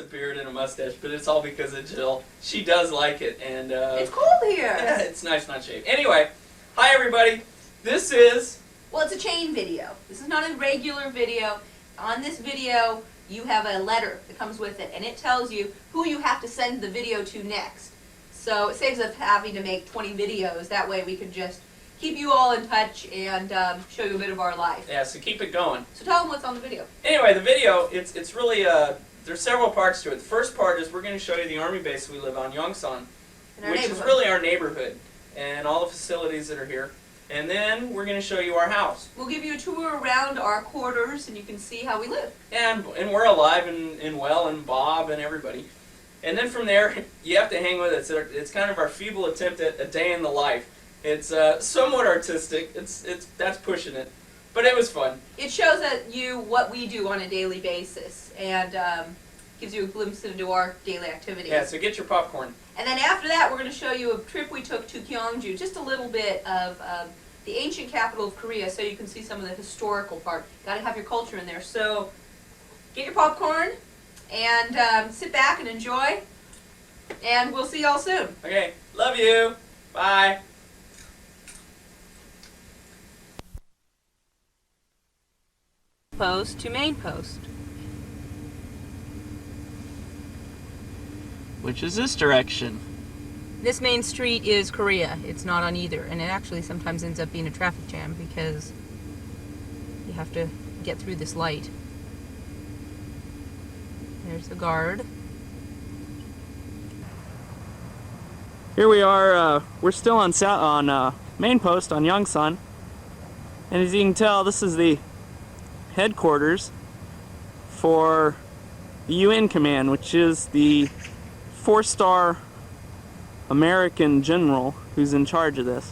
beard and a mustache, but it's all because of Jill. She does like it, and It's cold here. yeah, it's nice not shaved. Anyway, hi everybody. This is Well, it's a chain video. This is not a regular video. On this video, you have a letter that comes with it, and it tells you who you have to send the video to next. So it saves us having to make 20 videos. That way we can just keep you all in touch and show you a bit of our life. yeah. So keep it going. So tell them what's on the video. Anyway, the video it's really there's several parts to it. The first part is we're going to show you the army base we live on, Yongsan, In our which is neighborhood. really our neighborhood and all the facilities that are here. And then we're going to show you our house. We'll give you a tour around our quarters, and you can see how we live. And we're alive and well, and Bob and everybody. And then from there, you have to hang with us. It's kind of our feeble attempt at a day in the life. It's somewhat artistic. That's pushing it, but it was fun. It shows you what we do on a daily basis, and gives you a glimpse into our daily activities. Yeah, so get your popcorn. And then after that, we're going to show you a trip we took to Gyeongju, just a little bit of the ancient capital of Korea, so you can see some of the historical part. Got to have your culture in there. So get your popcorn and sit back and enjoy, and we'll see y'all soon. Okay, love you. Bye. Post to main post. Which is this direction? This main street is Korea. It's not on either, and it actually sometimes ends up being a traffic jam because you have to get through this light. There's the guard. Here we are. We're still on main post on Yongsan, and as you can tell, this is the headquarters for the UN Command, which is the 4-star American general who's in charge of this.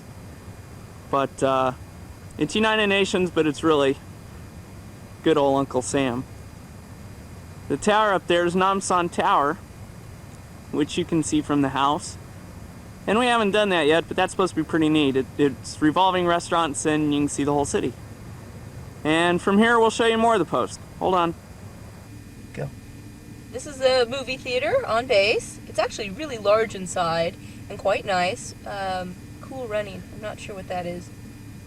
But it's United Nations, but it's really good old Uncle Sam. The tower up there is Namsan Tower, which you can see from the house. And we haven't done that yet, but that's supposed to be pretty neat. It's revolving restaurants, and you can see the whole city. And from here, we'll show you more of the post. Hold on. Go. This is a movie theater on base. It's actually really large inside and quite nice. Cool running. I'm not sure what that is.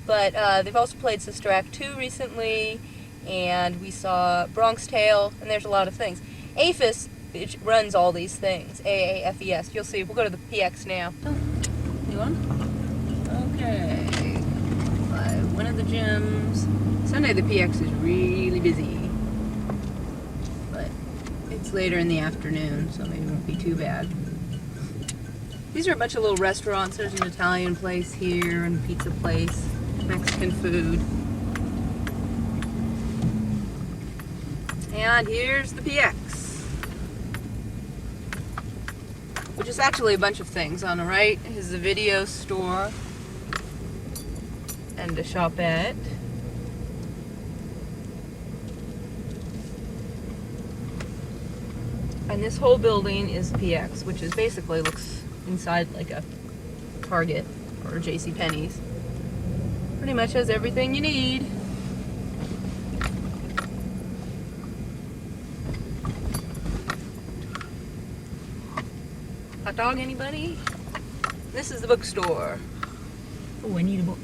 But they've also played Sister Act 2 recently, and we saw Bronx Tale, and there's a lot of things. APHIS runs all these things. AAFES. You'll see. We'll go to the PX now. You on? Okay. One of the gyms. Sunday the PX is really busy. But it's later in the afternoon, so maybe it won't be too bad. These are a bunch of little restaurants. There's an Italian place here and a pizza place, Mexican food. And here's the PX, which is actually a bunch of things. On the right is the video store and a shopette. And this whole building is PX, which is basically looks inside like a Target or JCPenney's. Pretty much has everything you need. Hot dog, anybody? This is the bookstore. Oh, I need a book.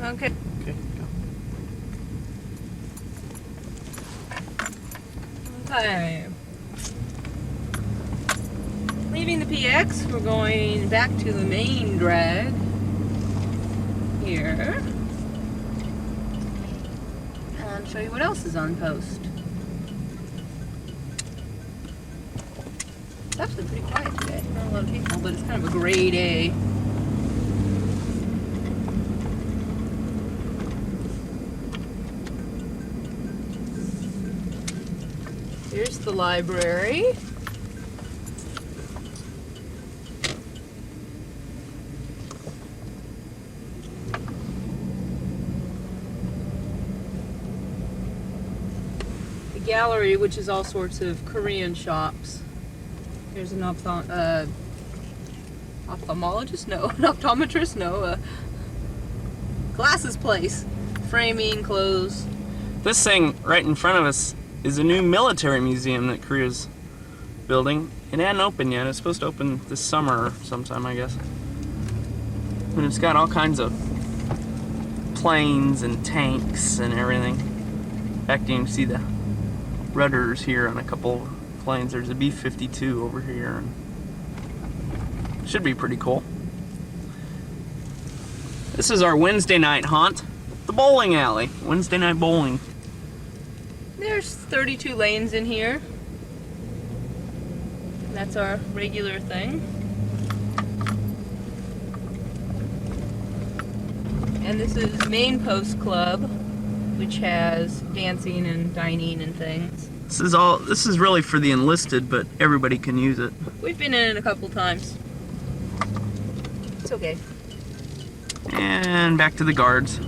Okay. Okay, go. Okay. Leaving the PX, we're going back to the main drag here and show you what else is on post. It's actually pretty quiet today. Not a lot of people, but it's kind of a gray day. Here's the library. The gallery, which is all sorts of Korean shops. There's an ophthalmologist? No. An optometrist? No. Glasses place. Framing, clothes. This thing right in front of us is a new military museum that Korea's building. It hadn't opened yet. It's supposed to open this summer sometime, I guess. And it's got all kinds of planes and tanks and everything. In fact, you can see the rudders here on a couple planes. There's a B-52 over here. And should be pretty cool. This is our Wednesday night haunt, the bowling alley. Wednesday night bowling. There's 32 lanes in here. That's our regular thing. And this is Main Post Club, which has dancing and dining and things. This is really for the enlisted, but everybody can use it. We've been in it a couple times. It's okay. And back to the guards.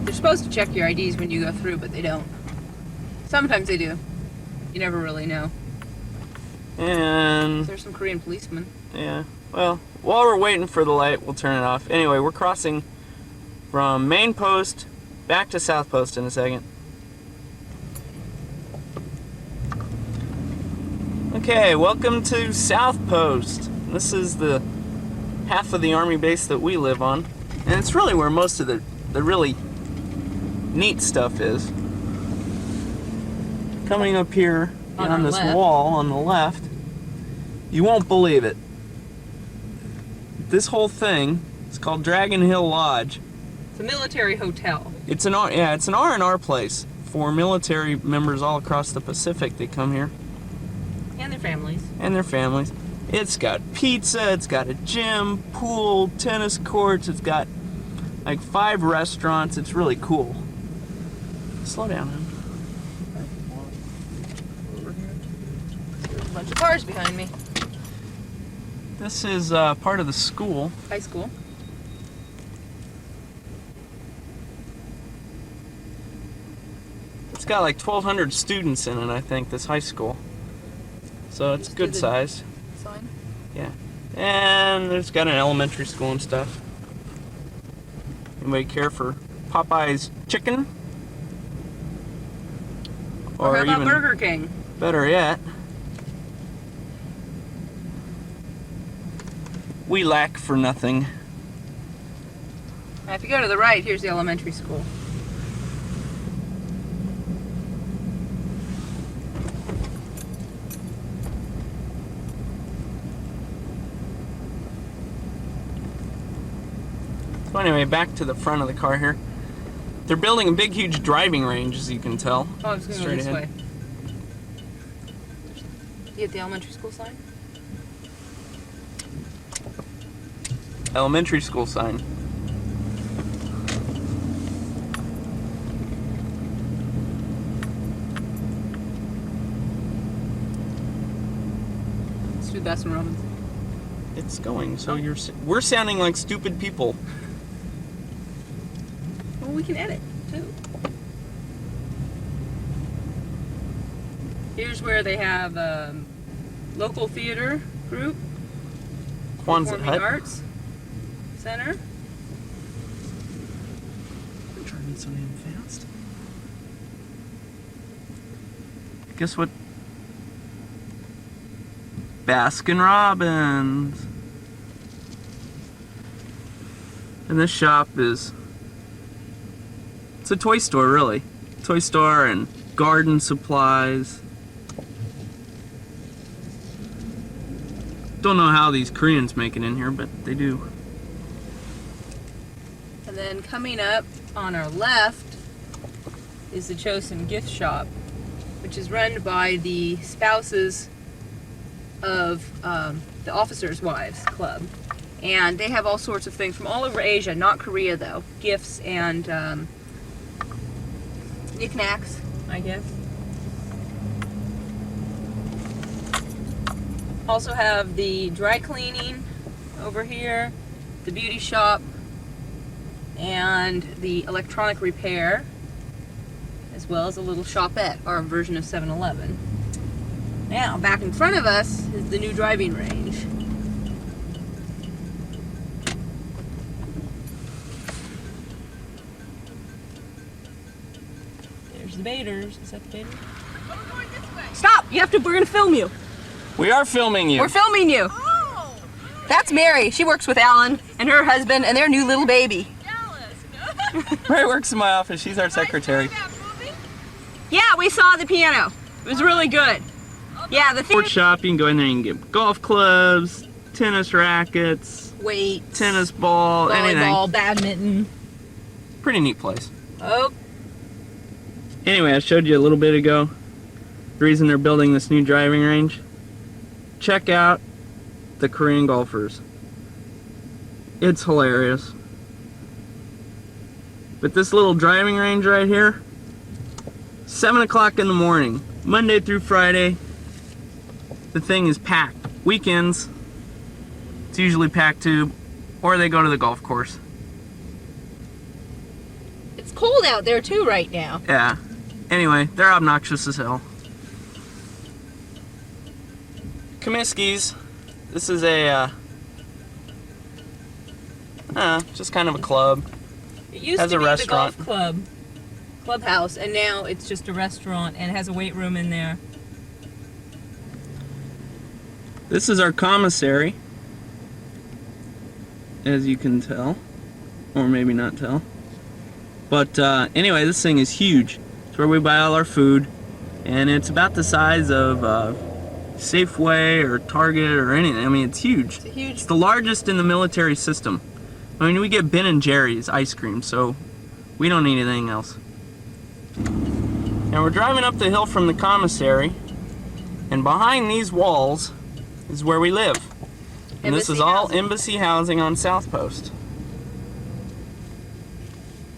They're supposed to check your IDs when you go through, but they don't. Sometimes they do. You never really know. And There's some Korean policemen. yeah, well, while we're waiting for the light, we'll turn it off. Anyway, we're crossing from Main Post back to South Post in a second. Okay, welcome to South Post. This is the half of the army base that we live on, and it's really where most of the really neat stuff is. Coming up here On on our this left. wall on the left, you won't believe it. This whole thing is called Dragon Hill Lodge. It's a military hotel. It's an R&R place for military members all across the Pacific. They come here And their families. and their families. It's got pizza, it's got a gym, pool, tennis courts, it's got like 5 restaurants. It's really cool. Slow down, man. There's a bunch of cars behind me. This is part of the school. High school. It's got like 1,200 students in it, I think, this high school. So it's Just good did it. sized. Sign. Yeah. And there's got an elementary school and stuff. Anybody care for Popeye's chicken? Or how about even Burger King? better yet, we lack for nothing. Now, if you go to the right, here's the elementary school. So anyway, back to the front of the car here. They're building a big, huge driving range, as you can tell. Oh, I was going to go Straight this ahead. way. You get the elementary school sign? Elementary school sign. Let's do Baskin Robbins. It's going, so we're sounding like stupid people. Well, we can edit, too. Here's where they have local theater group. Quonset Performing Hut. Arts Center. I'm driving so damn fast. Guess what? Baskin Robbins. And this shop it's a toy store, really. Toy store and garden supplies. Don't know how these Koreans make it in here, but they do. And then coming up on our left is the Chosun Gift Shop, which is run by the spouses of the Officers' Wives Club. And they have all sorts of things from all over Asia, not Korea though. Gifts and knickknacks, I guess. Also have the dry cleaning over here, the beauty shop, and the electronic repair, as well as a little shopette, our version of 7-Eleven. Now, back in front of us is the new driving range. Baders. Is that the Baders? Stop! We're gonna film you. We are filming you. We're filming you. Oh, That's Mary. She works with Alan and her husband and their new little baby. jealous. Mary works in my office. She's our secretary. Yeah, we saw the piano. It was really good. Yeah, the Sports thing. shop, you can go in there and you can get golf clubs, tennis rackets, Wait. tennis ball, anything. Volleyball, badminton. Pretty neat place. Oh, Anyway, I showed you a little bit ago the reason they're building this new driving range. Check out the Korean golfers. It's hilarious. But this little driving range right here, 7 o'clock in the morning, Monday through Friday, the thing is packed. Weekends, it's usually packed too, or they go to the golf course. it's cold out there too right now. Yeah. Anyway, they're obnoxious as hell. Comiskey's. This is a, just kind of a club. It used Has to a be restaurant. the golf clubhouse, and now it's just a restaurant and has a weight room in there. This is our commissary, as you can tell, or maybe not tell. But anyway, this thing is huge. It's where we buy all our food, and it's about the size of Safeway or Target or anything. I mean, it's huge. It's a huge. It's the largest in the military system. I mean, we get Ben and Jerry's ice cream, so we don't need anything else. Now we're driving up the hill from the commissary, and behind these walls is where we live. And this is Embassy all housing. embassy housing on South Post.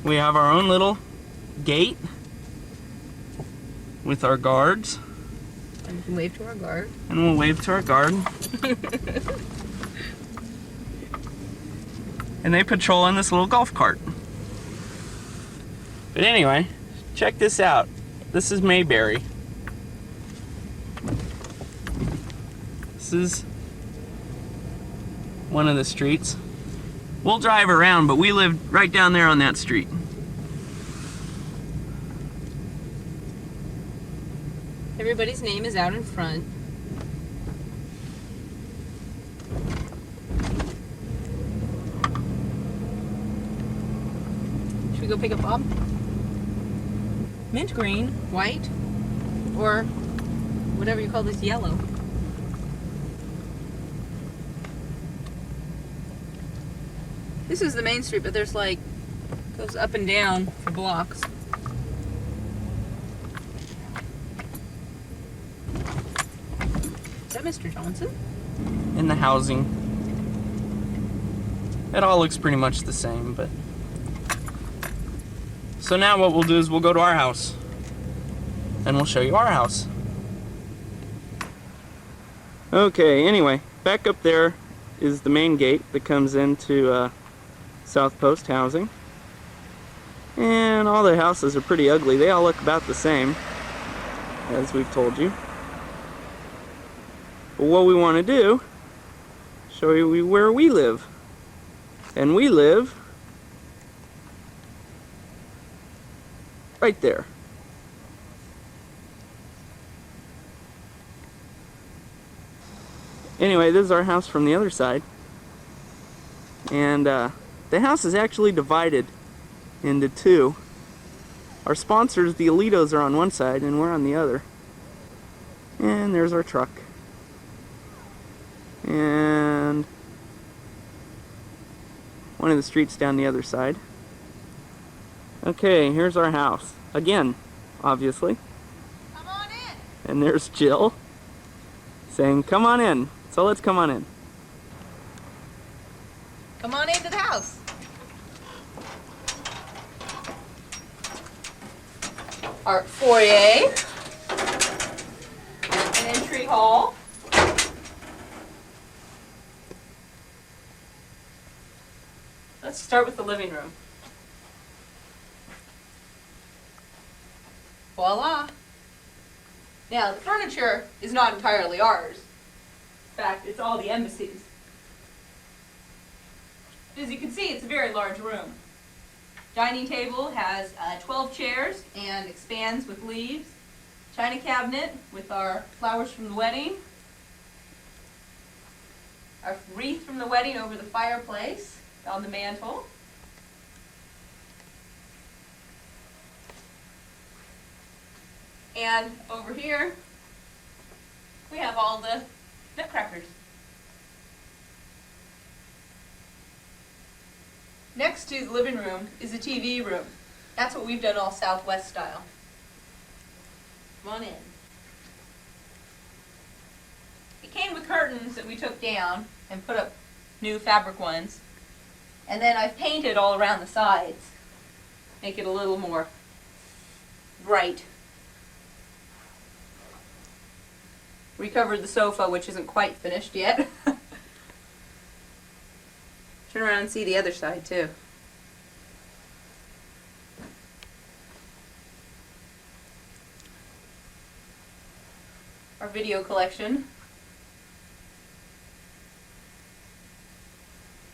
We have our own little gate with our guards, And you can wave to our guard. and we'll wave to our guard. And they patrol in this little golf cart. But anyway, check this out. This is Mayberry. This is one of the streets. We'll drive around, but we live right down there on that street. Everybody's name is out in front. Should we go pick up Bob? Mint green, white, or whatever you call this, yellow. This is the main street, but there's like, goes up and down for blocks. Is that Mr. Johnson? In the housing. It all looks pretty much the same, but... So now what we'll do is we'll go to our house. And we'll show you our house. Okay, anyway, back up there is the main gate that comes into South Post housing. And all the houses are pretty ugly. They all look about the same, as we've told you. But what we want to do, show you where we live. And we live right there. Anyway, this is our house from the other side. And the house is actually divided into two. Our sponsors, the Alitos, are on one side and we're on the other. And there's our truck. And one of the streets down the other side. Okay, here's our house. Again, obviously. Come on in. And there's Jill saying, "Come on in." So let's come on in. Come on into the house. Our foyer. An entry hall. Let's start with the living room. Voila. Now, the furniture is not entirely ours. In fact, it's all the embassy's. As you can see, it's a very large room. Dining table has 12 chairs and expands with leaves. China cabinet with our flowers from the wedding. Our wreath from the wedding over the fireplace on the mantle. And over here, we have all the nutcrackers. Next to the living room is the TV room. That's what we've done all Southwest style. Come on in. It came with curtains that we took down and put up new fabric ones. And then I've painted all around the sides. Make it a little more bright. Recovered the sofa, which isn't quite finished yet. Turn around and see the other side too. Our video collection.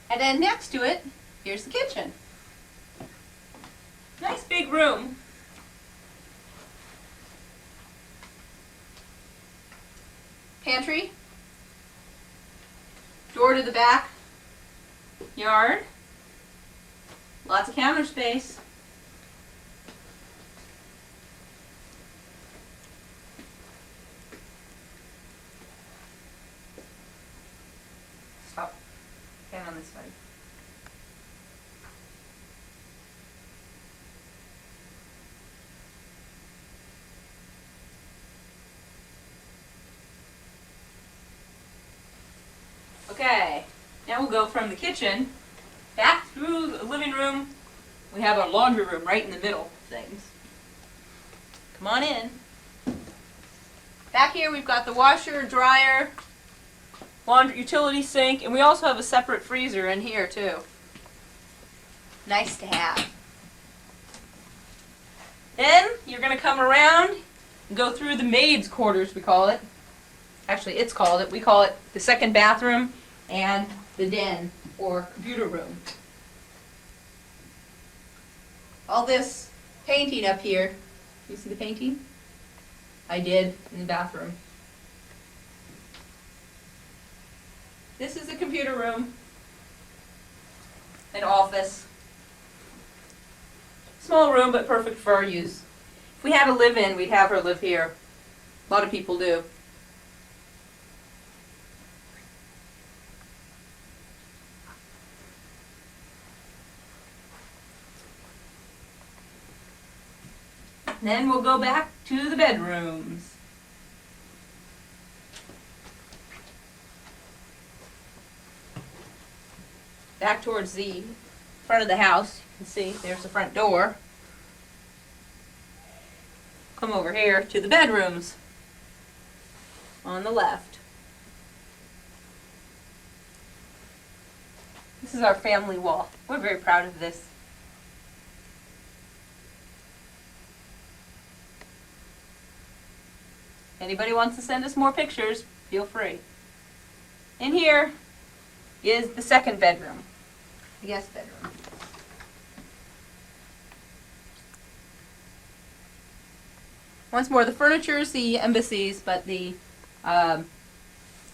And then next to it, here's the kitchen. Nice big room. Pantry. Door to the back. Yard. Lots of counter space. Stop. Stand on this side. Okay, now we'll go from the kitchen back through the living room. We have our laundry room right in the middle of things. Come on in. Back here we've got the washer, dryer, laundry utility sink, and we also have a separate freezer in here too. Nice to have. Then you're going to come around and go through the maid's quarters, we call it. Actually, it's called it. We call it the second bathroom and the den or computer room. All this painting up here, you see the painting? I did in the bathroom. This is the computer room, an office. Small room, but perfect for our use. If we had a live-in, we'd have her live here. A lot of people do. Then we'll go back to the bedrooms. Back towards the front of the house. You can see there's the front door. Come over here to the bedrooms on the left. This is our family wall. We're very proud of this. Anybody wants to send us more pictures, feel free. In here is the second bedroom, the guest bedroom. Once more, the furniture is the embassy's, but the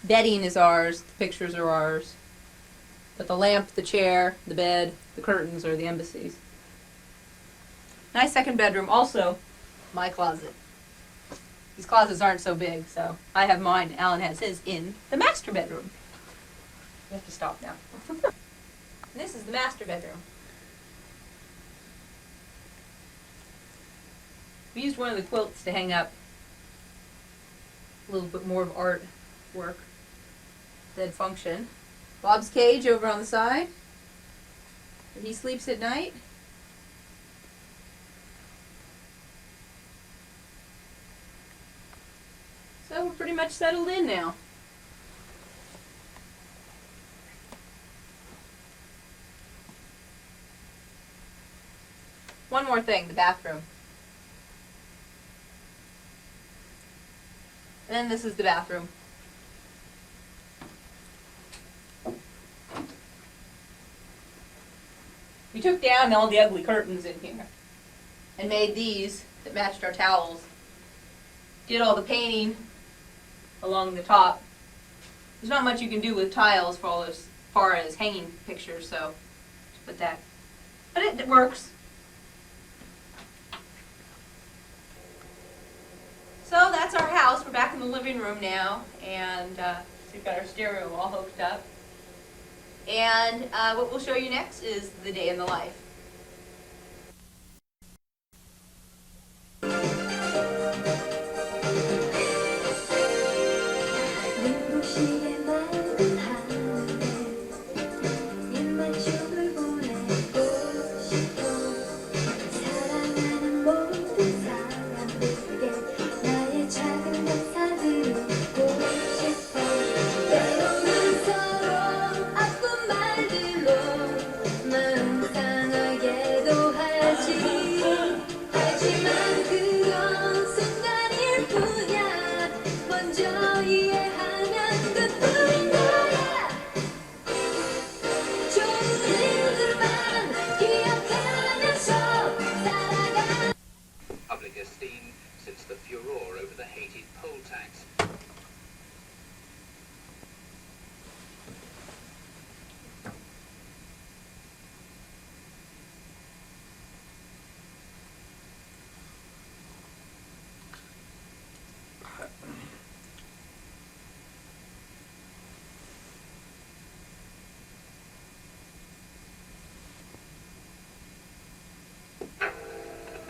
bedding is ours, the pictures are ours. But the lamp, the chair, the bed, the curtains are the embassy's. Nice second bedroom, also my closet. These closets aren't so big, so I have mine, Alan has his in the master bedroom. You have to stop now. And this is the master bedroom. We used one of the quilts to hang up a little bit more of art work than function. Bob's cage over on the side, where he sleeps at night. So we're pretty much settled in now. One more thing, the bathroom. And then this is the bathroom. We We took down all the ugly curtains in here and made these that matched our towels. Did all the painting along the top. There's not much you can do with tiles for all as far as hanging pictures, so just put that. But it works. So that's our house. We're back in the living room now, and so we've got our stereo all hooked up. And what we'll show you next is the day in the life. Public esteem since the furore over the hated poll tax.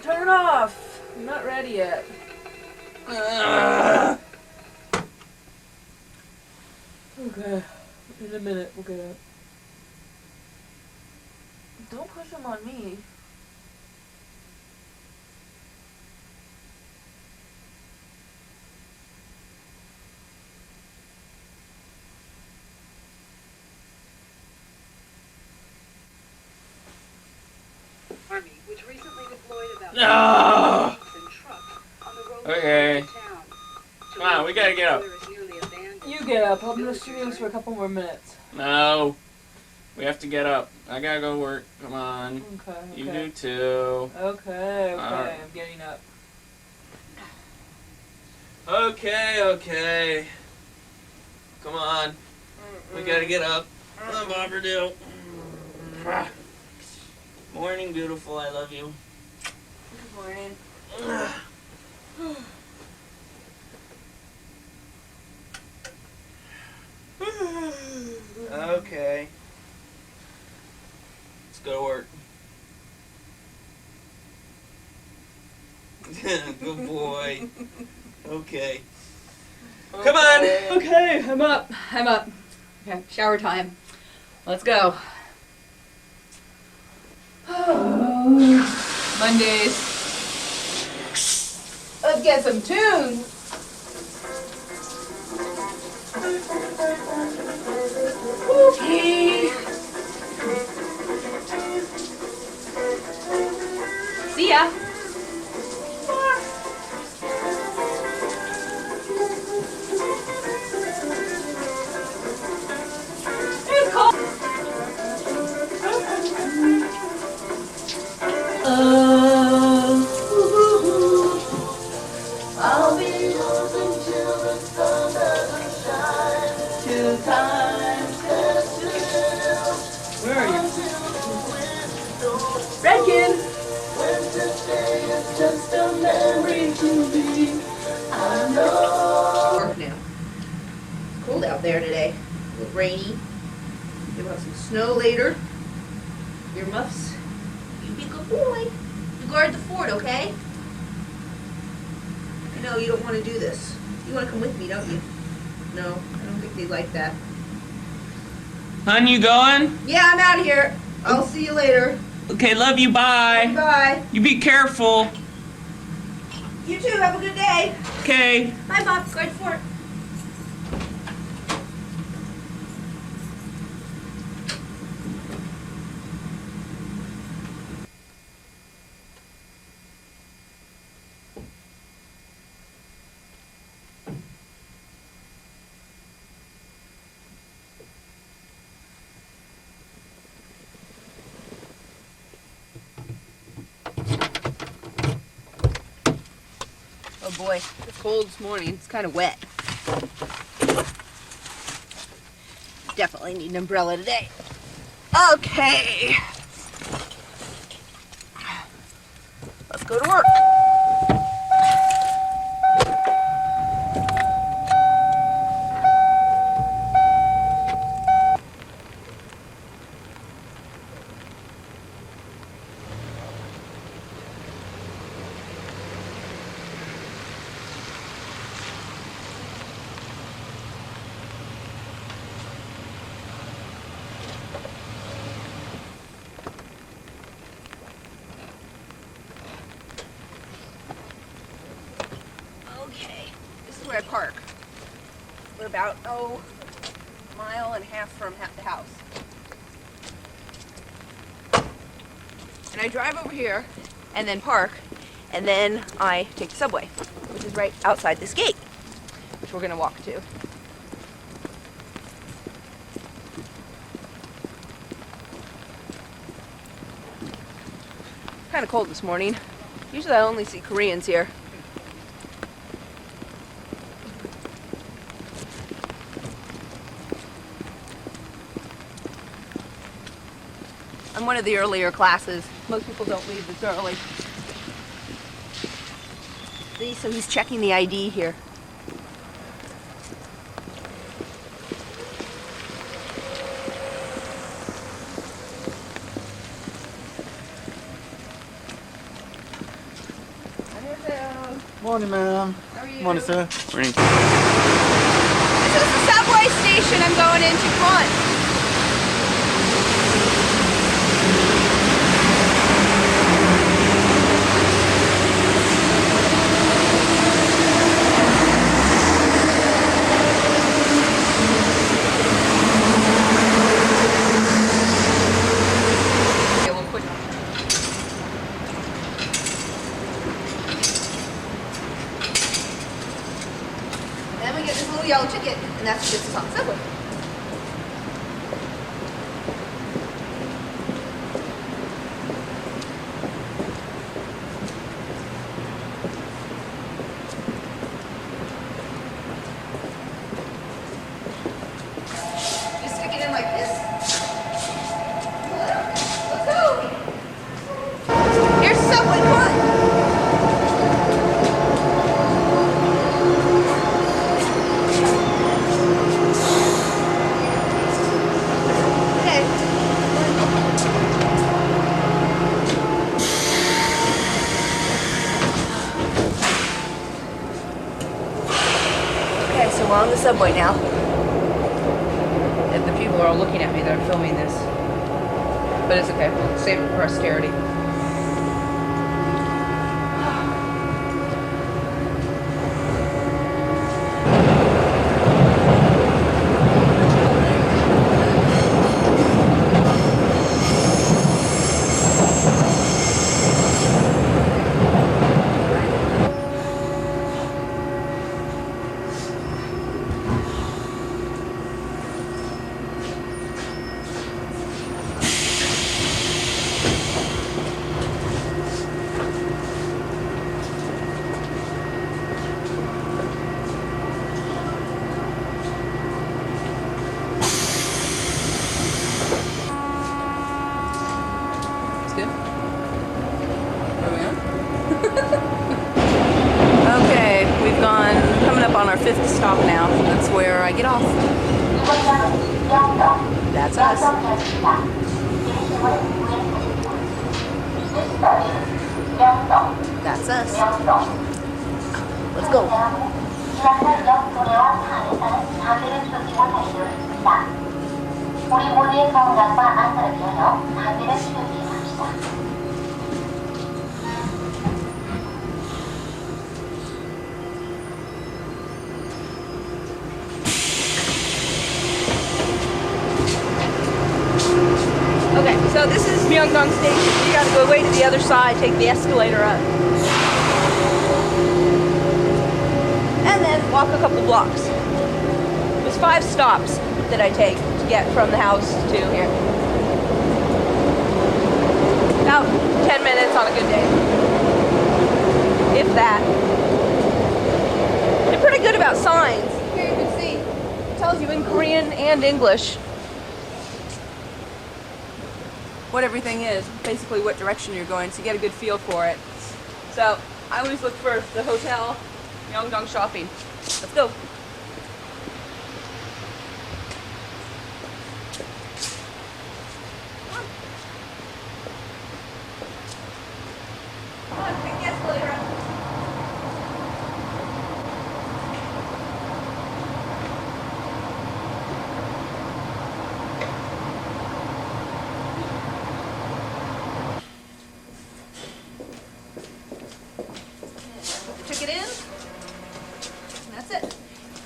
Turn it off. I'm not ready yet. Okay. In a minute, we'll get up. Don't push them on me. Army, which recently deployed about No! and trucks on the road Okay. to town. Come on, we gotta get up. You get up. I'm just doing this for a couple more minutes. No. We have to get up. I gotta go to work. Come on. Okay. You do too. Okay. Alright. I'm getting up. Okay. Come on. We gotta get up. I'm overdue. Morning, beautiful. I love you. Good morning. Okay. Let's go to work. Good boy. Okay. Come on. Okay, I'm up. Okay, shower time. Let's go. Mondays. Let's get some tunes. Okay. See ya. It's cold. I'll be losing till the sun doesn't shine. Till time stands still. Where are you? Redkin! Winter day is just a memory to me. I know. Now. It's cold out there today. A little rainy. Maybe we'll have some snow later. Earmuffs. You be a good boy. You guard the fort, okay? I know you don't want to do this. You want to come with me, don't you? No, I don't think they like that. Hon, you going? Yeah, I'm out of here. I'll see you later. Okay, love you. Bye. Bye. You be careful. You too. Have a good day. Okay. Bye, Bob. Guard the fort. boy, it's cold this morning. It's kind of wet. Definitely need an umbrella today. Okay. Let's go to work. Okay, this is where I park. We're about, a mile and a half from the house. And I drive over here and then park, and then I take the subway, which is right outside this gate, which we're gonna walk to. Kind of cold this morning. Usually I only see Koreans here. I'm one of the earlier classes. Most people don't leave this early. See, so he's checking the ID here. Morning, ma'am. How are you? Morning, sir. Morning. This is the subway station I'm going into. Come on. Okay, we'll put Then we get this little yellow ticket, and that's what gets us on the subway. Just stick it in like this. Let's go. Here's the subway, come on. Okay. Okay, so we're on the subway now. And the people are all looking at me that are filming this. But it's okay. We'll save it for posterity. It's good? Where are we on? Okay, we've coming up on our 5th stop now. That's where I get off. That's us. That's us. Let's go. 우리 모두의 건강과 안전을 위하여 안내를 드리겠습니다. Okay, so this is Myeongdong Station. You gotta go way to the other side, take the escalator up. And then walk a couple blocks. There's 5 stops that I take to get from the house to here. About 10 minutes on a good day. If that. They're pretty good about signs. Here you can see. It tells you in Korean and English what everything is, basically what direction you're going, so you get a good feel for it. So I always look for the hotel, Myeongdong Shopping. Let's go. Come on, take the escalator up. Took it in, and that's it.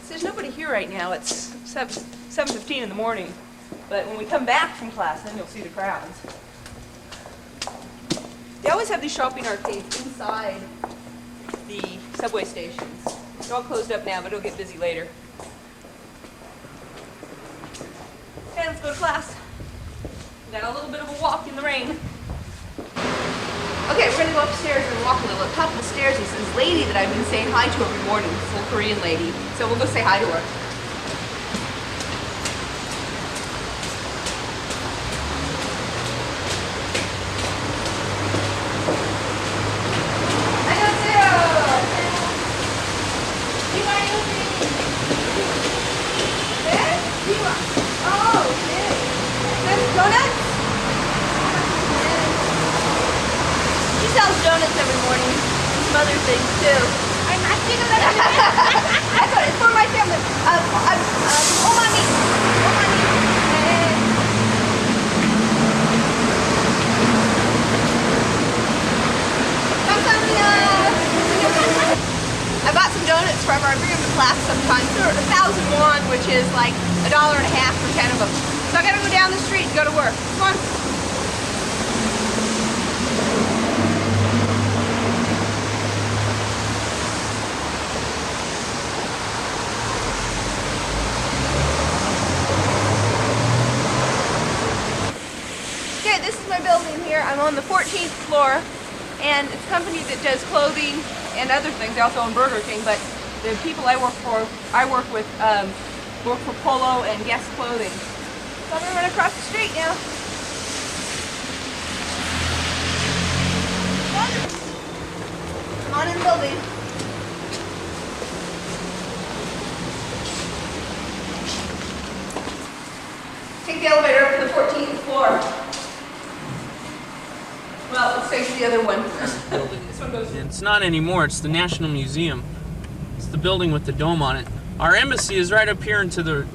So there's nobody here right now. It's 7:15 in the morning, but when we come back from class, then you'll see the crowds. They always have these shopping arcades inside the subway stations. They're all closed up now, but it'll get busy later. Okay, let's go to class. We got a little bit of a walk in the rain. Okay, we're gonna go upstairs and walk a little. At the top of the stairs is this lady that I've been saying hi to every morning, this little Korean lady. So we'll go say hi to her. Donuts? She sells donuts every morning. And some other things too. I'm asking about That's what it's for my family. Omani. I bought some donuts from her. I bring them to class sometimes. They're 1,000 won, which is like $1.50 for 10 of them. So I gotta go down the street and go to work. Come on. Okay, this is my building here. I'm on the 14th floor, and it's a company that does clothing and other things. They also own Burger King, but the people I work with work for Polo and Guess Clothing. So I'm gonna run across the street now. Come on in the building. Take the elevator up to the 14th floor. Well, let's take the other one. This one goes in. It's not anymore, it's the National Museum. It's the building with the dome on it. Our embassy is right up here and to the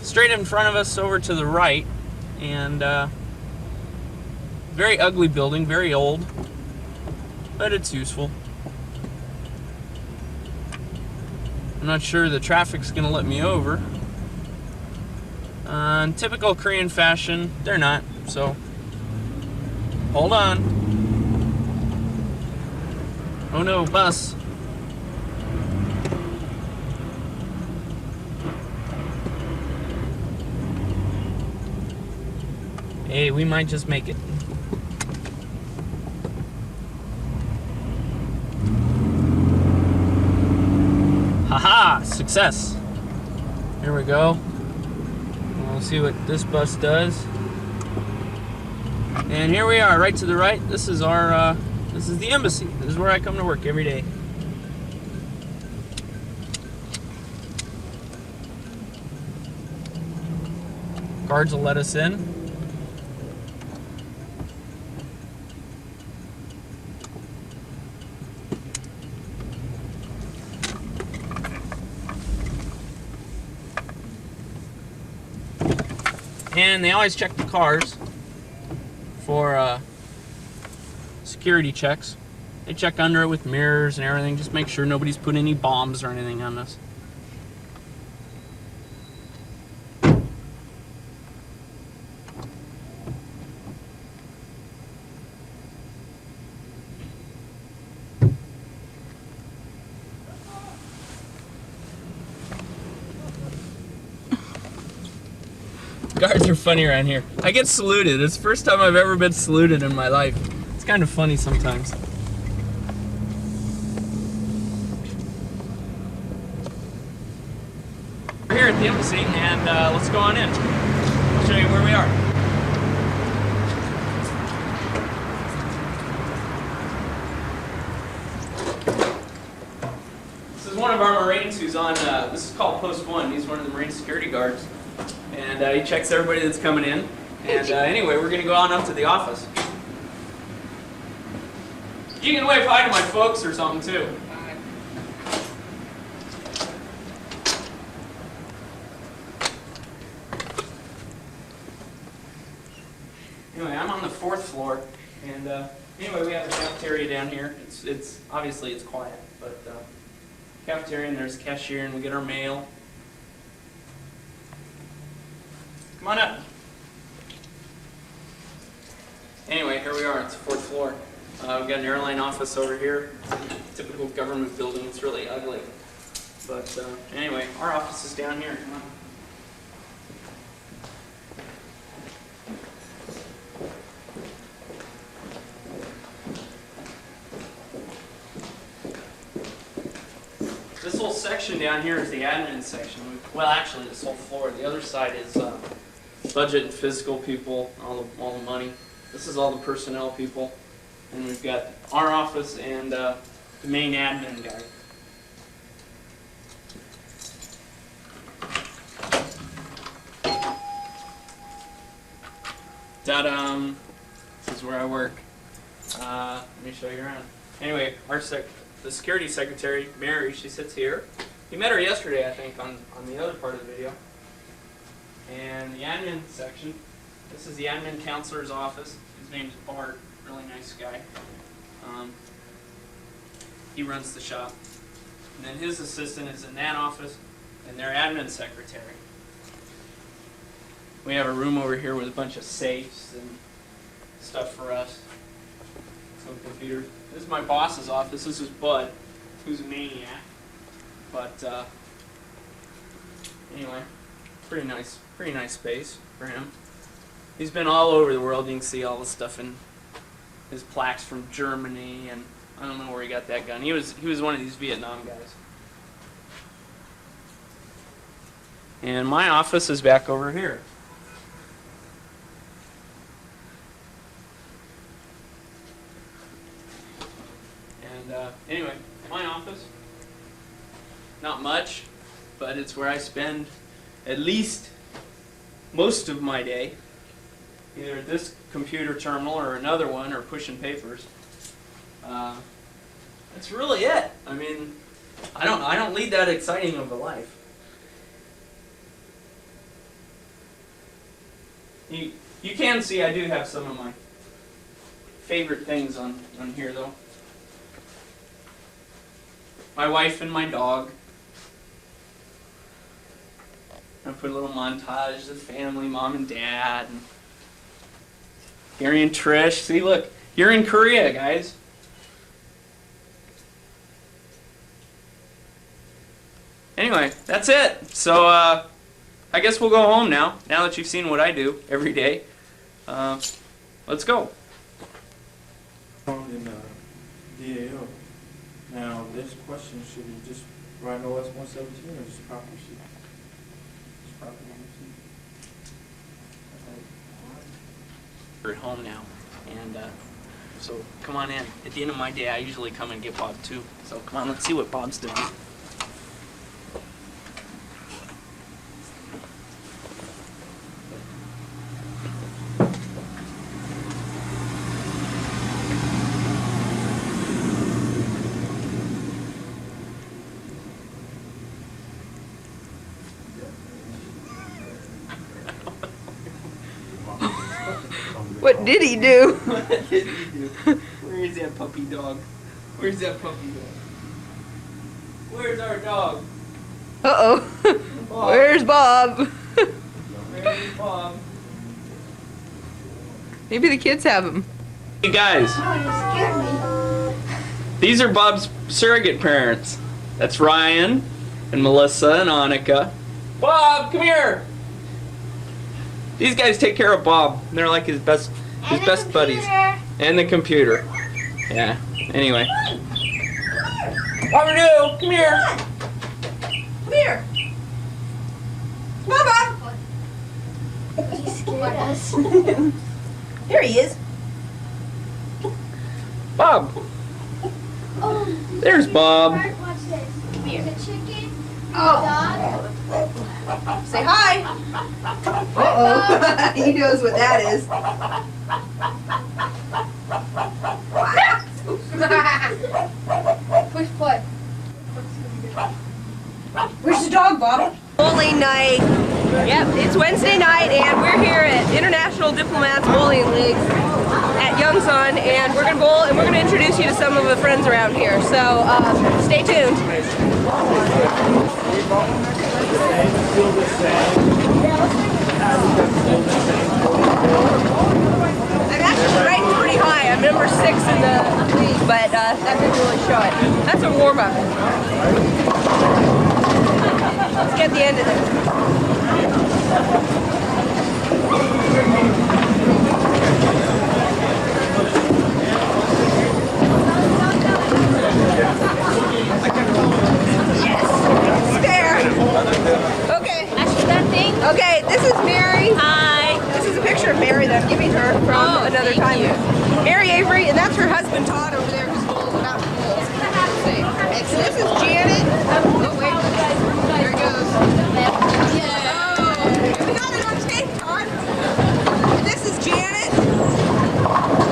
straight in front of us over to the right, and very ugly building, very old, but it's useful. I'm not sure the traffic's gonna let me over. In typical Korean fashion, they're not, so hold on. Oh no, bus. Hey, we might just make it. Haha! Success! Here we go. We'll see what this bus does. And here we are, right to the right. This is our, this is the embassy. This is where I come to work every day. Guards will let us in. And they always check the cars for security checks. They check under it with mirrors and everything, just make sure nobody's put any bombs or anything on us. Guards are funny around here. I get saluted. It's the first time I've ever been saluted in my life. It's kind of funny sometimes. at the embassy, and let's go on in. I'll show you where we are. This is one of our Marines who's on, this is called Post 1. He's one of the Marine security guards. And he checks everybody that's coming in. And anyway, we're going to go on up to the office. You can wave hi to my folks or something, too. Anyway, I'm on the 4th floor, and anyway, we have a cafeteria down here. It's obviously it's quiet, but cafeteria, and there's a cashier, and we get our mail. Come on up. Anyway, here we are. It's the 4th floor. We've got an airline office over here. Typical government building. It's really ugly, but anyway, our office is down here. Come on. This whole section down here is the admin section. Well, actually, this whole floor. The other side is budget and fiscal people, all the money. This is all the personnel people, and we've got our office and the main admin guy. Ta-da! This is where I work. Let me show you around. Anyway, the security secretary, Mary, she sits here. You met her yesterday, I think, on the other part of the video. And the admin section, this is the admin counselor's office. His name's Bart, really nice guy. He runs the shop. And then his assistant is in that office, and their admin secretary. We have a room over here with a bunch of safes and stuff for us. Some computers. This is my boss's office. This is Bud, who's a maniac. But anyway, pretty nice space for him. He's been all over the world. You can see all the stuff in his plaques from Germany, and I don't know where he got that gun. He was one of these Vietnam guys. And my office is back over here. And anyway, my office, not much, but it's where I spend at least most of my day, either at this computer terminal or another one, or pushing papers. That's really it. I mean, I don't lead that exciting of a life. You can see I do have some of my favorite things on here, though. My wife and my dog. I put a little montage of the family, mom and dad, and Gary and Trish. See, look, you're in Korea, guys. Anyway, that's it. So I guess we'll go home now that you've seen what I do every day. Let's go. In DAO. Now, this question, should we just write OS 117 or just copy sheet? Just copy sheet. We're at home now, and so come on in. At the end of my day, I usually come and get Bob too. So come on, let's see what Bob's doing. What did he do? What did he do? Where is that puppy dog? Where's that puppy dog? Where's our dog? Uh-oh. Bob. Where's Bob? Where's Bob? Maybe the kids have him. Hey guys, these are Bob's surrogate parents. That's Ryan and Melissa and Annika. Bob, come here. These guys take care of Bob. They're like his best buddies. And the computer. Yeah. Anyway. Bobby, come here. Come here. Bob! He scared us. There he is. Bob. Oh, There's Bob. Watch this. There's a chicken. Oh. Dog. Say hi. Uh-oh. He knows what that is. Push play. Where's the dog, Bob? Bowling night. Yep, it's Wednesday night, and we're here at International Diplomats Bowling League at Youngsun, and we're gonna bowl, and we're gonna introduce you to some of the friends around here. So stay tuned. I'm actually ranked pretty high. I'm number 6 in the league, but that didn't really show it. That's a warm-up. Let's get the end of this. Yes! Spare! Okay. Actually, that thing. Okay, this is Mary. Hi. This is a picture of Mary that I'm giving her from another time. Mary Avery, and that's her husband Todd over there who's bowls about to bowl. And so this is Janet. Oh, wait. There it goes. Oh, we got it on tape, Todd. And this is Janet.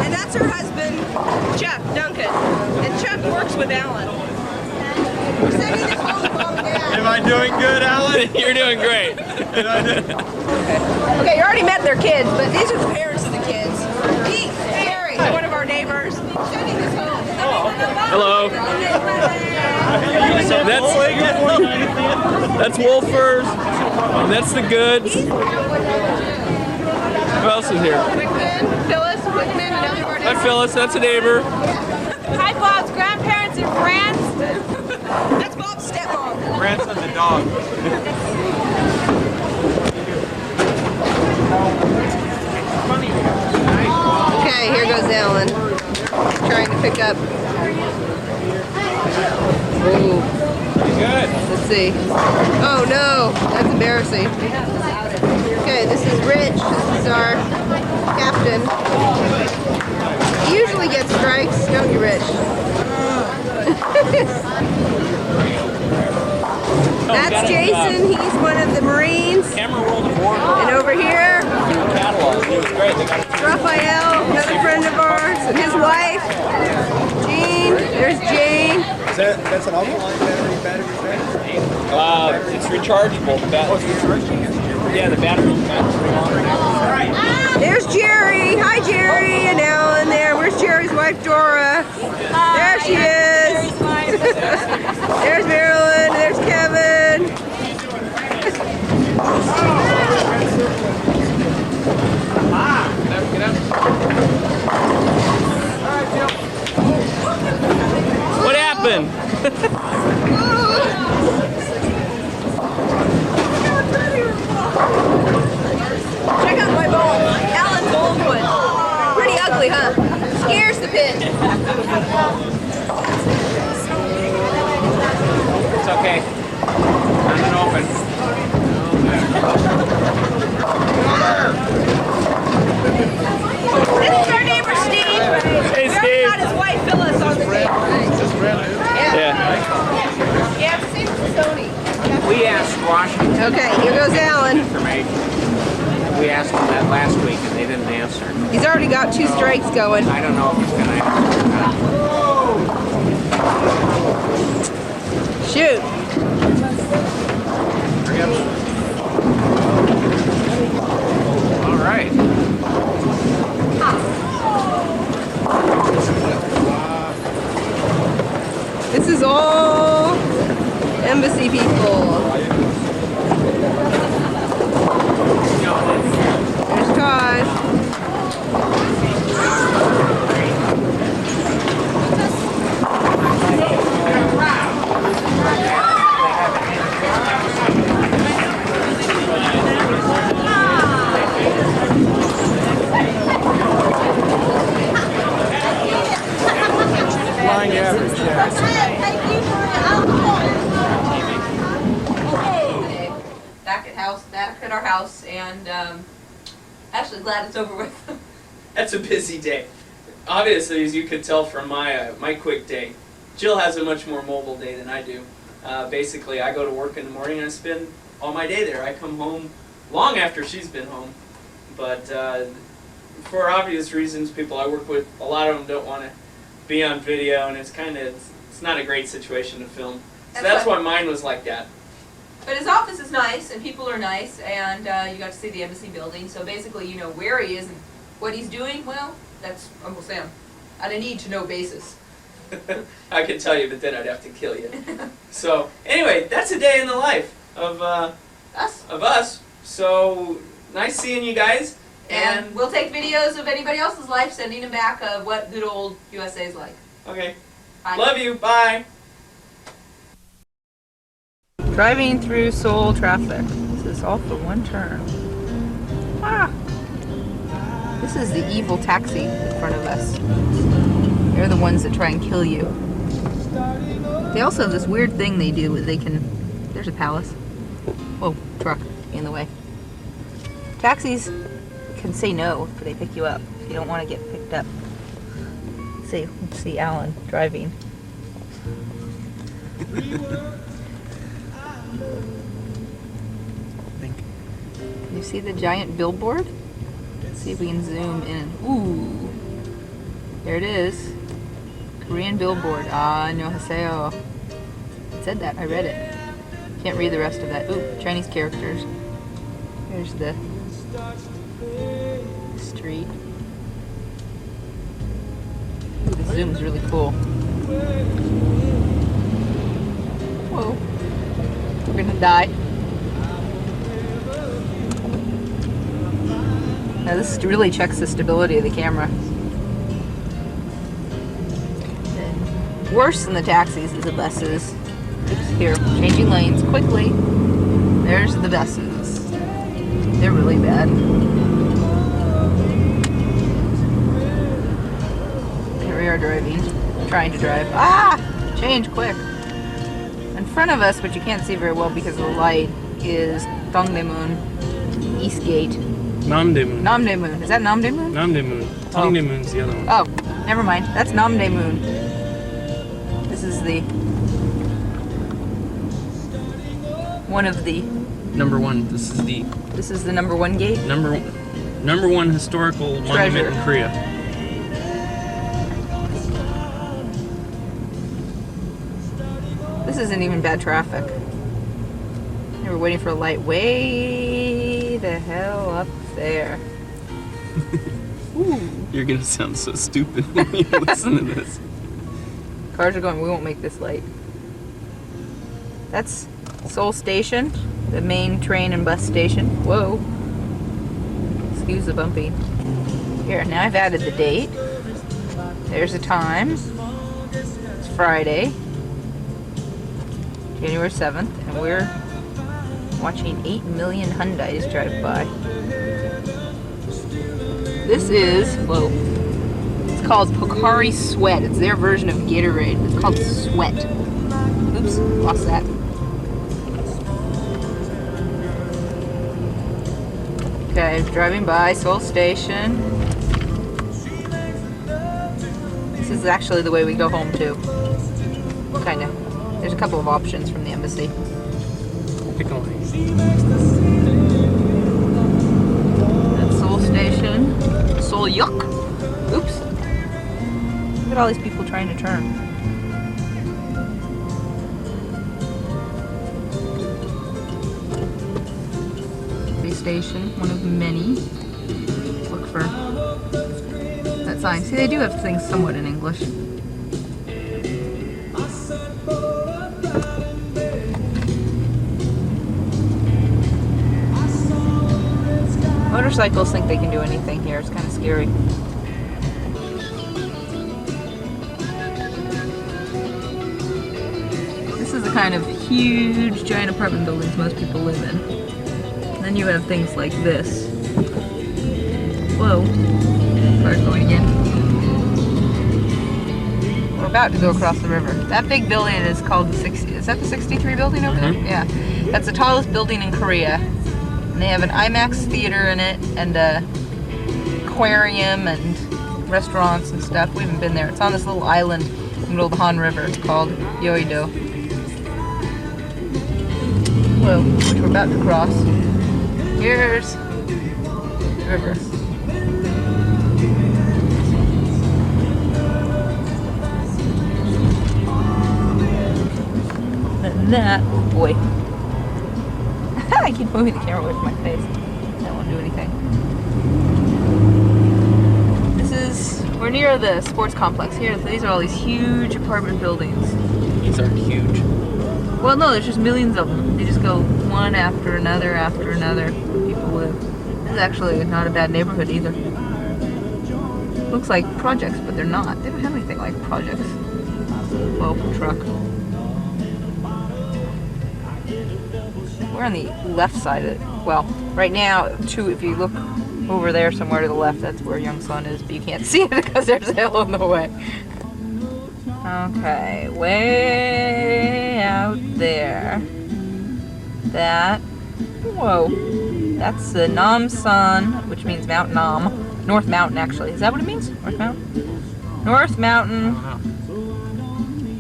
And that's her husband, Chuck Duncan. And Chuck works with Alan. We're sending this home to Mom and Dad. Am I doing good, Alan? You're doing great. Okay, you already met their kids, but these are the parents of the kids. Pete, Gary, one of our neighbors. Sending this home. Hello. That's Wolfers. And that's the Goods. Who else is here? Wickman, Phyllis, Wickman, another of our Hi, neighbors. Phyllis. That's a neighbor. Hi, Bob's grandparents in France. That's Bob's stepmom. Grandson's a dog. Okay, here goes Alan. Trying to pick up. Ooh. Good. Let's see. Oh no, that's embarrassing. Okay, this is Rich. This is our captain. He usually gets strikes, don't you, Rich? That's Jason. He's one of the Marines. Camera World of War And over here, catalog. It was great. They got it. Raphael, another friend of ours, and his wife, Jean. There's Jane. That's an alkaline battery pack? It's rechargeable. The battery. Yeah, the battery's not. There's Jerry. Hi, Jerry and Alan there. Where's Jerry's wife, Dora? There she is. There's Marilyn. There's Kevin. What happened? Check out my bowl. Alan's old one. Pretty ugly, huh? Scares the pin. It's okay. I'm an open. This is our neighbor, Steve. Hey, We already Steve. got his wife, Phyllis, on the table. Yeah. Yeah, the same as Tony. We asked Washington Okay, here goes Alan. information. We asked them that last week and they didn't answer. He's already got 2 strikes going. I don't know if he's going to answer or not. Shoot. All right. This is all embassy people. There's Todd. Flying average, yeah. Thank you for your alcohol. back at our house, and actually glad it's over with. That's a busy day. Obviously, as you could tell from my quick day, Jill has a much more mobile day than I do. Basically, I go to work in the morning and I spend all my day there. I come home long after she's been home, but for obvious reasons, people I work with, a lot of them don't want to be on video, and it's not a great situation to film. So that's why mine was like that. But his office is nice, and people are nice, and you got to see the embassy building. So basically, you know where he is and what he's doing. Well, that's Uncle Sam, on a need-to-know basis. I could tell you, but then I'd have to kill you. So anyway, that's a day in the life of us. So nice seeing you guys. And we'll take videos of anybody else's life, sending them back of what good old USA is like. Okay. Bye. Love you. Bye. Driving through Seoul traffic. This is all for one turn. Ah! This is the evil taxi in front of us. They're the ones that try and kill you. They also have this weird thing they do where they can... There's a palace. Whoa, truck in the way. Taxis can say no if they pick you up. If you don't want to get picked up. Let's see Alan driving. You see the giant billboard? Let's see if we can zoom in. Ooh, there it is. Korean billboard. Annyeonghaseyo. It said that. I read it. Can't read the rest of that. Ooh, Chinese characters. There's the street. Ooh, the zoom's really cool. Whoa. We're gonna die. Now this really checks the stability of the camera. Worse than the taxis is the buses. Oops, here, changing lanes quickly. There's the buses. They're really bad. Here we are driving, trying to drive. Ah! Change quick. In front of us, but you can't see very well because of the light, is Dongdaemun, Eastgate. Namdaemun. Namdaemun. Is that Namdaemun? Namdaemun. Dongdaemun's the other one. Oh, never mind. That's Namdaemun. This is the one of the Number one. This is the This is the number one gate. number one historical monument in Korea. This isn't even bad traffic. They were waiting for a light way the hell up there. Ooh. You're gonna sound so stupid when you listen to this. Cars are going, we won't make this light. That's Seoul Station, the main train and bus station. Whoa. Excuse the bumping. Here, now I've added the date. There's the time. It's Friday, January 7th, and we're watching 8 million Hyundais drive by. This is, whoa, it's called Pocari Sweat. It's their version of Gatorade. It's called Sweat. Oops, lost that. Okay, driving by Seoul Station. This is actually the way we go home too. Kinda. There's a couple of options from the embassy. Pick a lane. That's Seoul Station. Seoul Yuk. Oops. Look at all these people trying to turn. Station, one of many. Look for that sign. See, they do have things somewhat in English. Motorcycles think they can do anything here. It's kind of scary. This is the kind of huge, giant apartment buildings most people live in. Then you have things like this. Whoa. Car's going again. We're about to go across the river. That big building is called the 60. Is that the 63 building over there? Yeah. That's the tallest building in Korea. And they have an IMAX theater in it, and a aquarium and restaurants and stuff. We haven't been there. It's on this little island in the middle of the Han River. It's called Yeouido. Whoa, which we're about to cross. Here's the river. And that, oh boy. I keep moving the camera away from my face. That won't do anything. We're near the sports complex here. These are all these huge apartment buildings. These aren't huge. Well, no, there's just millions of them. They just go one after another after another. People live. This is actually not a bad neighborhood either. Looks like projects, but they're not. They don't have anything like projects. Whoa, truck. We're on the left side of it. Well, right now, too, if you look over there somewhere to the left, that's where Yongsan is, but you can't see it because there's a hill in the way. Okay, way out there. That, whoa, that's the Namsan, which means Mount Nam. North Mountain, actually. Is that what it means? North Mountain? North Mountain,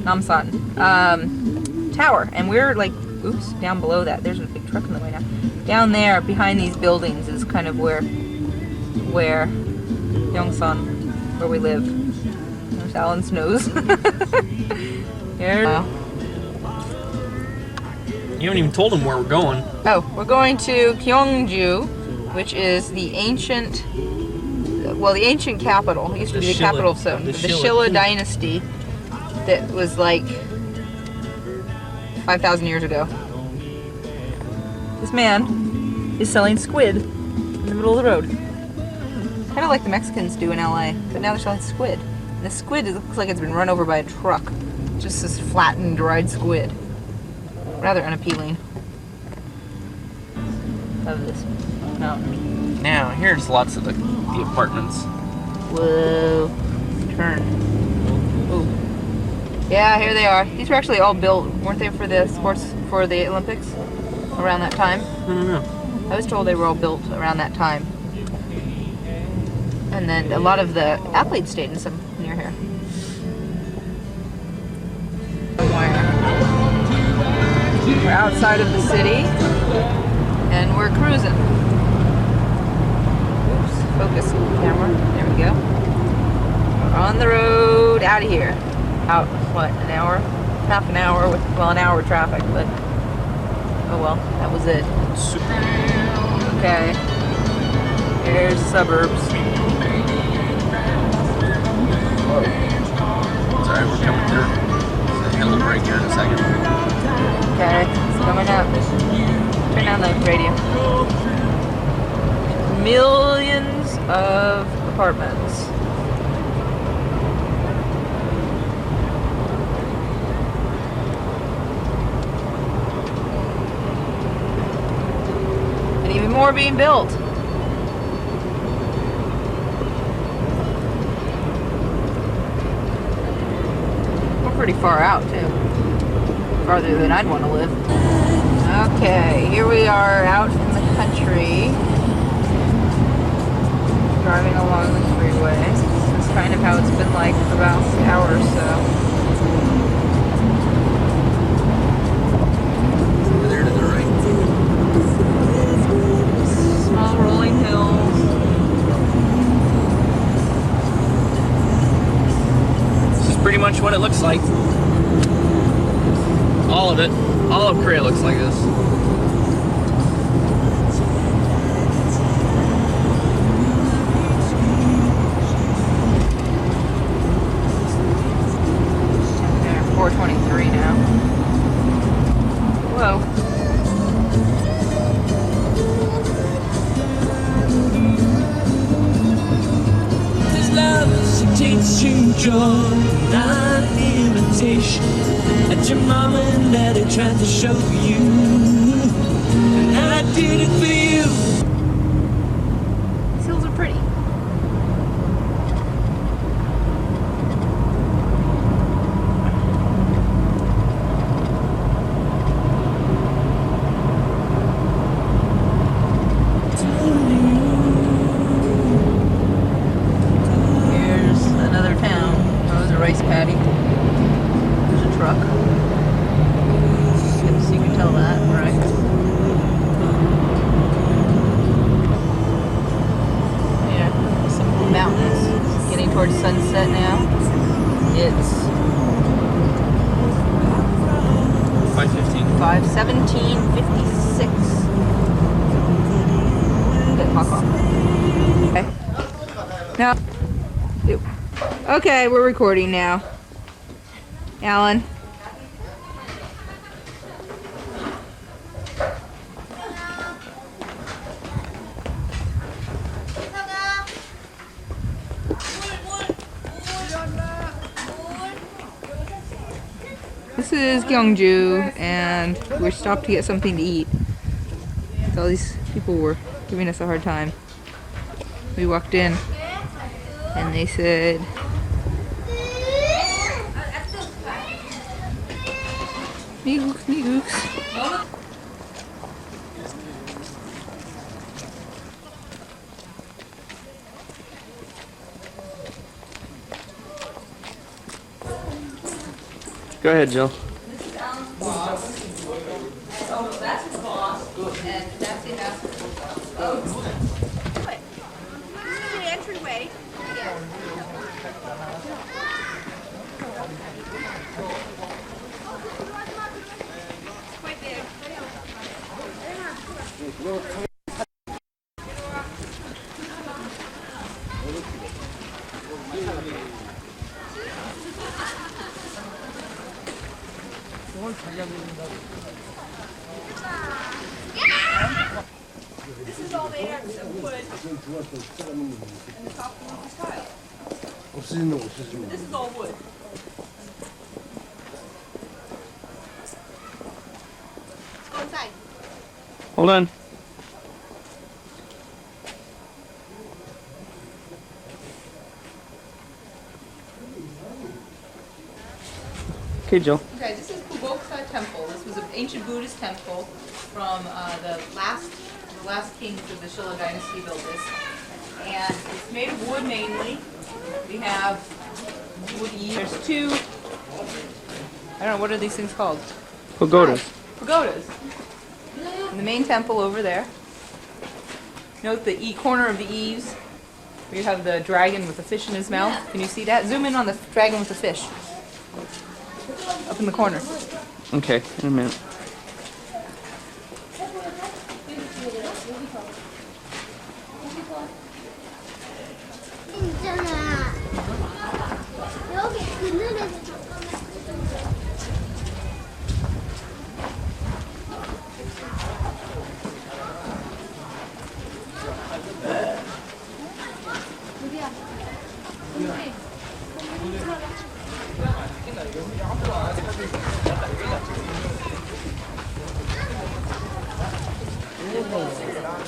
Namsan. Tower, and we're like, oops, down below that. There's a big truck in the way now. Down there, behind these buildings, is kind of where Yongsan, where we live. There's Alan's nose. Here. You haven't even told them where we're going. Oh, we're going to Gyeongju, which is the ancient capital. It used to be the capital of Seoul. The Shilla dynasty that was like 5,000 years ago. This man is selling squid in the middle of the road. Kind of like the Mexicans do in LA, but now they're selling squid. And the squid looks like it's been run over by a truck. Just this flattened, dried squid. Rather unappealing. Of this mountain. Now, here's lots of the apartments. Whoa. Turn. Ooh. Yeah, here they are. These were actually all built, weren't they, for the sports, for the Olympics? Around that time? I don't know. I was told they were all built around that time. And then a lot of the athletes stayed in some near here. We're outside of the city, and we're cruising. Oops, focus camera. There we go. We're on the road, out of here. Out, what, an hour? Half an hour with, well, an hour traffic, but oh well, that was it. Okay. Here's suburbs. Sorry, we're coming through. There's a hill break here in a second. Okay, it's coming up. Turn down the radio. Millions of apartments. And even more being built. We're pretty far out too. Farther than I'd want to live. Okay, here we are out in the country. Driving along the freeway. This is kind of how it's been like for about an hour or so. Over there to the right. Small rolling hills. This is pretty much what it looks like. All of it. All of Korea looks like this. There, 423 now. Whoa. This love, she takes you joy, not imitation. At your mama and daddy tried to show you, and I did it for you. These hills are pretty. towards sunset now. It's 5:15. 5:17:56. Get my coffee. Okay. Now, okay, we're recording now. Alan. This is Gyeongju, and we stopped to get something to eat. All these people were giving us a hard time. We walked in, and they said, "Migooks, migooks." Go ahead, Jill. This is Alan's boss. Oh, that's his boss. And that's the ambassador's boss. Oh. What? This is the entryway. It's quite big. This is all made out of wood and the top one is tile. This is all wood. Let's go inside. Hold on. Okay, Jill. Okay, this is Kuboksa Temple. This was an ancient Buddhist temple from the last kings of the Shilla dynasty built this. And it's made of wood mainly. We have wood eaves. There's two, I don't know, what are these things called? Pagodas. Pagodas. And the main temple over there. Note the corner of the eaves. We have the dragon with the fish in his mouth. Can you see that? Zoom in on the dragon with the fish. Up in the corner. Okay, in a minute. 있잖아. 여기 그늘에서 잠깐만.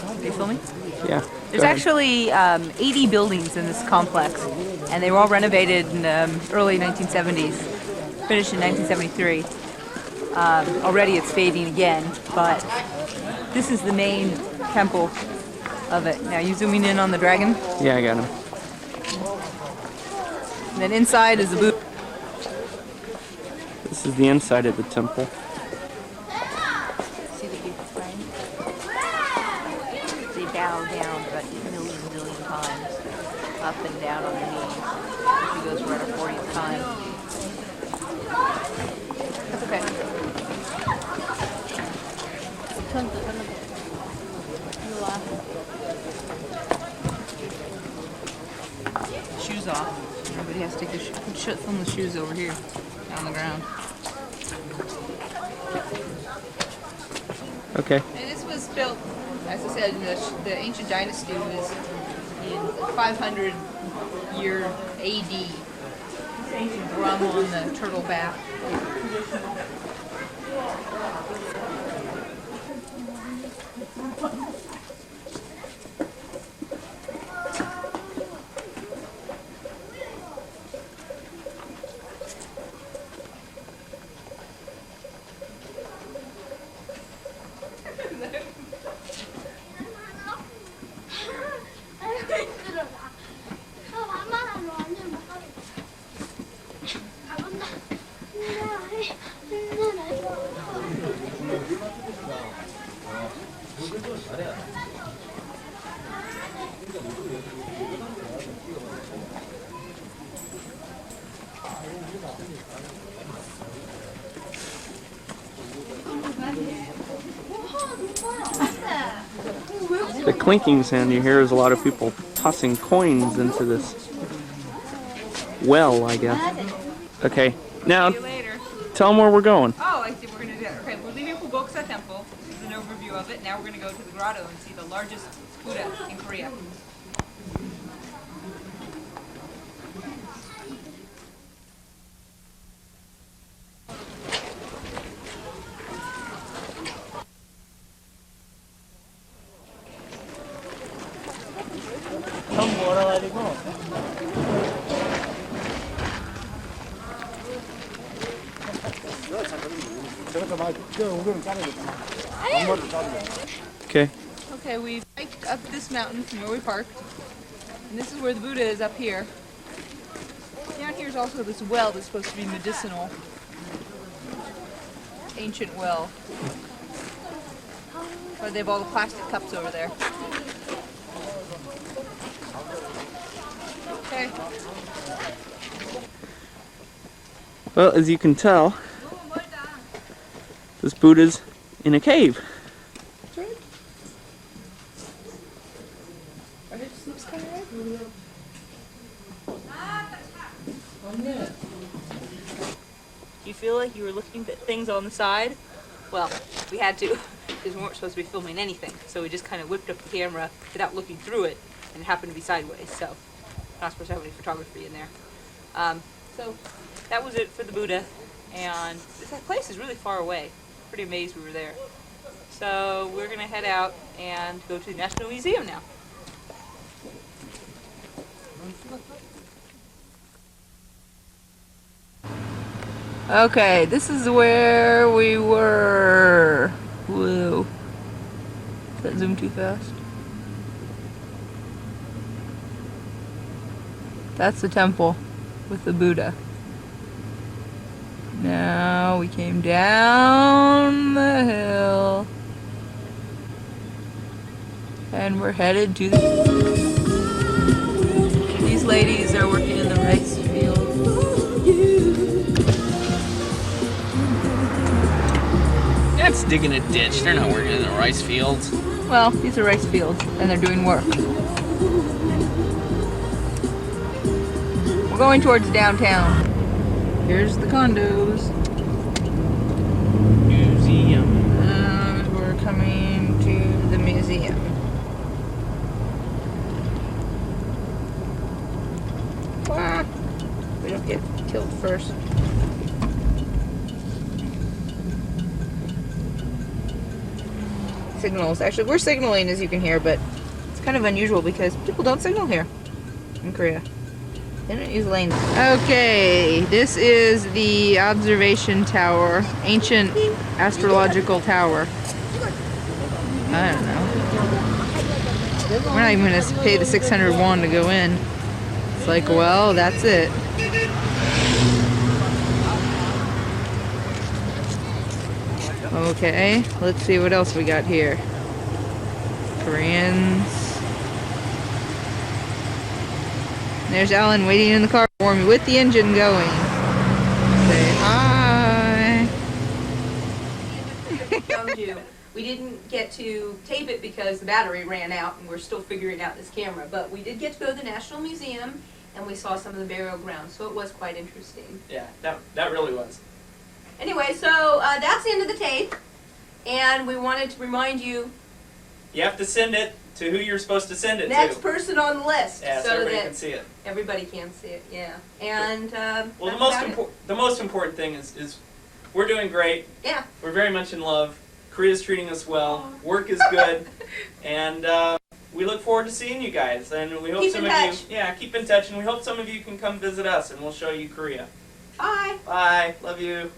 Are you filming? Yeah. There's actually 80 buildings in this complex, and they were all renovated in the early 1970s, finished in 1973. Already it's fading again, but this is the main temple of it. Now, you zooming in on the dragon? Yeah, I got him. And then inside is the Buddha. This is the inside of the temple. See the big frame? They bow down about a million times, up and down on their knees. She goes for her 40th time. That's okay. Shoes off. Everybody has to take their some of the shoes over here, on the ground. Okay. And this was built, as I said, in the ancient dynasty was in 500 year AD. This ancient drum on the turtle back. The clinking sound you hear is a lot of people tossing coins into this well, I guess. Okay, now See you later. tell them where we're going. Oh, I see. We're going to do that. Okay, we're leaving Pugoksa Temple. This is an overview of it. Now we're going to go to the grotto and see the largest Buddha in Korea. Okay. Okay, we hiked up this mountain from where we parked. And this is where the Buddha is up here. Down here is also this well that's supposed to be medicinal. Ancient well. But they have all the plastic cups over there. Okay. Well, as you can tell, this Buddha's in a cave. Do you feel like you were looking at things on the side? Well, we had to, because we weren't supposed to be filming anything. So we just kind of whipped up the camera without looking through it, and it happened to be sideways. So not supposed to have any photography in there. So that was it for the Buddha, and this place is really far away. Pretty amazed we were there. So we're gonna head out and go to the National Museum now. Okay, this is where we were. Whoa. Did that zoom too fast? That's the temple with the Buddha. Now we came down the hill and we're headed to These ladies are working in the rice field. That's digging a ditch. They're not working in the rice fields. Well, these are rice fields and they're doing work. We're going towards downtown. Here's the condos. Museum. And we're coming to the museum. Ah, we don't get killed first. Signals. Actually, we're signaling as you can hear, but it's kind of unusual because people don't signal here in Korea. They don't use lanes. Okay, this is the observation tower. Ancient astrological tower. I don't know. We're not even going to pay the 600 won to go in. It's like, well, that's it. Okay, let's see what else we got here. Koreans. There's Alan waiting in the car for me with the engine going. Say hi. We didn't get to tape it because the battery ran out and we're still figuring out this camera. But we did get to go to the National Museum and we saw some of the burial grounds, so it was quite interesting. Yeah, that really was. Anyway, so that's the end of the tape. And we wanted to remind you, You have to send it to who you're supposed to send it next to. person on the list. Yeah, so everybody can see it. Everybody can see it, yeah. And Well, that's the most important thing is we're doing great. yeah. We're very much in love. Korea's treating us well. Work is good, and we look forward to seeing you guys. And we hope Keep some in of touch. you, keep in touch. And we hope some of you can come visit us, and we'll show you Korea. Bye. Bye. Love you.